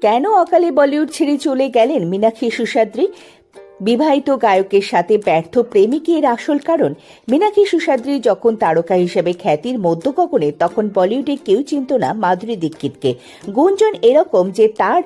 কেন অকালে বলিউড ছেড়ে চলে গেলেন মীনাক্ষী সুশাদ্রী? বিবাহিত গায়কের সাথে ব্যর্থ প্রেমিকের আসল কারণ। মীনাক্ষী সুশাদ্রী যখন তারকা হিসেবে খ্যাতির মধ্যগগনে, তখন বলিউডে কেউ চিনত না মাধুরী দীক্ষিতকে। গুঞ্জন এরকম যে তার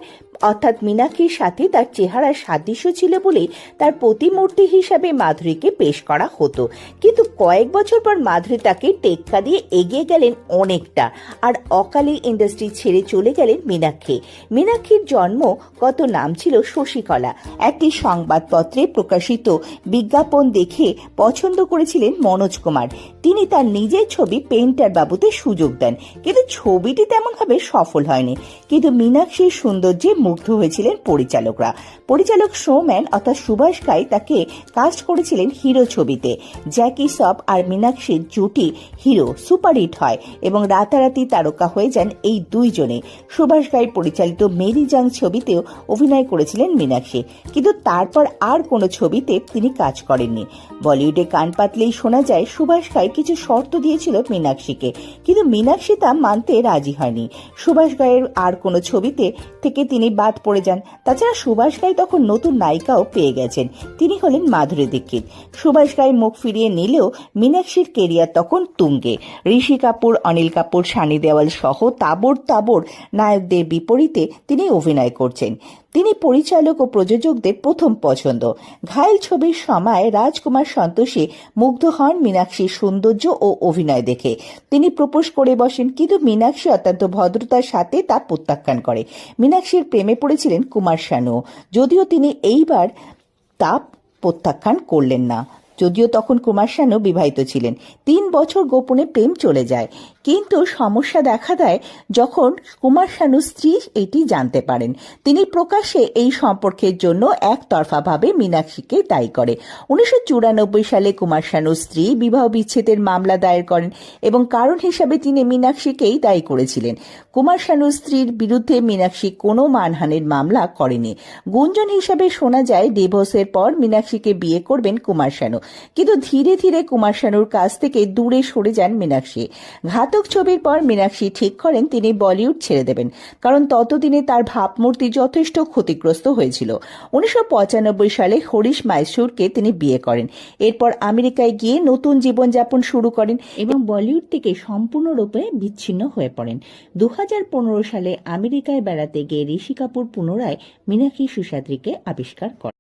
অর্থাৎ মীনাক্ষীর সাথে তার চেহারার সাদৃশ্য ছিল বলেই তার প্রতিমূর্তি হিসাবে মাধুরীকে পেশ করা হতো। কিন্তু কয়েক বছর পর মাধুরী তাকে টেক্কা দিয়ে এগিয়ে গেলেন অনেকটা, আর অকালে ইন্ডাস্ট্রি ছেড়ে চলে গেলেন মীনাক্ষী। মীনাক্ষীর জন্মগত নাম ছিল শশীকলা। একটি সংবাদপত্রে প্রকাশিত বিজ্ঞাপন দেখে পছন্দ করেছিলেন মনোজ কুমার। তিনি তার নিজের ছবি পেইন্টার বাবুতে সুযোগ দেন, কিন্তু ছবিটি তেমনভাবে সফল হয়নি। কিন্তু মীনাক্ষীর সৌন্দর্যে মুগ্ধ হয়েছিলেন পরিচালকরা। পরিচালক শোম্যান অর্থাৎ সুভাষ ঘাই তাকে কাস্ট করেছিলেন হিরো ছবিতে। জ্যাকি শ্রফ আর মীনাক্ষীর জুটি হিরো সুপারহিট হয় এবং রাতারাতি তারকা হয়ে যান এই দুইজনে। সুভাষ ঘাই পরিচালিত মেরি জাং ছবিতেও অভিনয় করেছিলেন মীনাক্ষী, কিন্তু তারপর আর কোনো ছবিতে তিনি কাজ করেননি। বলিউডে কান পাতলেই শোনা যায় সুভাষ ঘাই কিছু শর্ত দিয়েছিল মীনাক্ষীকে, কিন্তু মীনাক্ষী তা মানতে রাজি হয়নি। সুভাষ ঘাইয়ের আর কোনো ছবিতে থেকে তিনি বাদ পড়ে যান। তাছাড়া সুভাষ ঘাই তখন নতুন নায়িকাও পেয়ে গেছেন, তিনি হলেন মাধুরী দীক্ষিত। সুভাষ ঘাই মুখ ফিরিয়ে নিলেও মীনাক্ষীর কেরিয়ার তখন তুঙ্গে। ঋষি কাপুর, অনিল কাপুর, সানি দেওয়াল সহ তাবড় নায়কদের বিপরীতে তিনি অভিনয় করছেন। তিনি পরিচালক ও প্রযোজকদের প্রথম পছন্দ। ঘায়েল ছবির সময় রাজকুমার সন্তোষী মুগ্ধ হন মীনাক্ষীর সৌন্দর্য ও অভিনয় দেখে। তিনি প্রপোজ করে বসেন, কিন্তু মীনাক্ষী অত্যন্ত ভদ্রতার সাথে তা প্রত্যাখ্যান করে। মীনাক্ষীর প্রেমে পড়েছিলেন কুমার শানু, যদিও তিনি এইবার তা প্রত্যাখ্যান করলেন না। যদিও তখন কুমার শানু বিবাহিত ছিলেন। 3 বছর গোপনে প্রেম চলে যায়, কিন্তু সমস্যা দেখা দেয় যখন কুমার শানুর স্ত্রী এটি জানতে পারেন। তিনি প্রকাশ্যে এই সম্পর্কের জন্য একতরফাভাবে মীনাক্ষীকে দায়ী করে। 1994 সালে কুমার শানুর স্ত্রী বিবাহ বিচ্ছেদের মামলা দায়ের করেন এবং কারণ হিসাবে তিনি মীনাক্ষীকেই দায়ী করেছিলেন। কুমার শানুর স্ত্রীর বিরুদ্ধে মীনাক্ষী কোনো মানহানির মামলা করেনি। গুঞ্জন হিসাবে শোনা যায় ডিভোর্সের পর মীনাক্ষীকে বিয়ে করবেন কুমার শানু, কিন্তু ধীরে ধীরে কুমার শানুর কাছ থেকে দূরে সরে যান মীনাক্ষী। ঘাতক ছবির পর মীনাক্ষী ঠিক করেন তিনি বলিউড ছেড়ে দেবেন, কারণ ততদিনে তার ভাবমূর্তি যথেষ্ট ক্ষতিগ্রস্ত হয়েছিল। 1995 সালে হরিশ মাইসুরকে তিনি বিয়ে করেন। এরপর আমেরিকায় গিয়ে নতুন জীবনযাপন শুরু করেন এবং বলিউড থেকে সম্পূর্ণরূপে বিচ্ছিন্ন হয়ে পড়েন। 2015 সালে আমেরিকায় বেড়াতে গিয়ে ঋষি কাপুর পুনরায় মীনাক্ষী সুশাদ্রীকে আবিষ্কার করেন।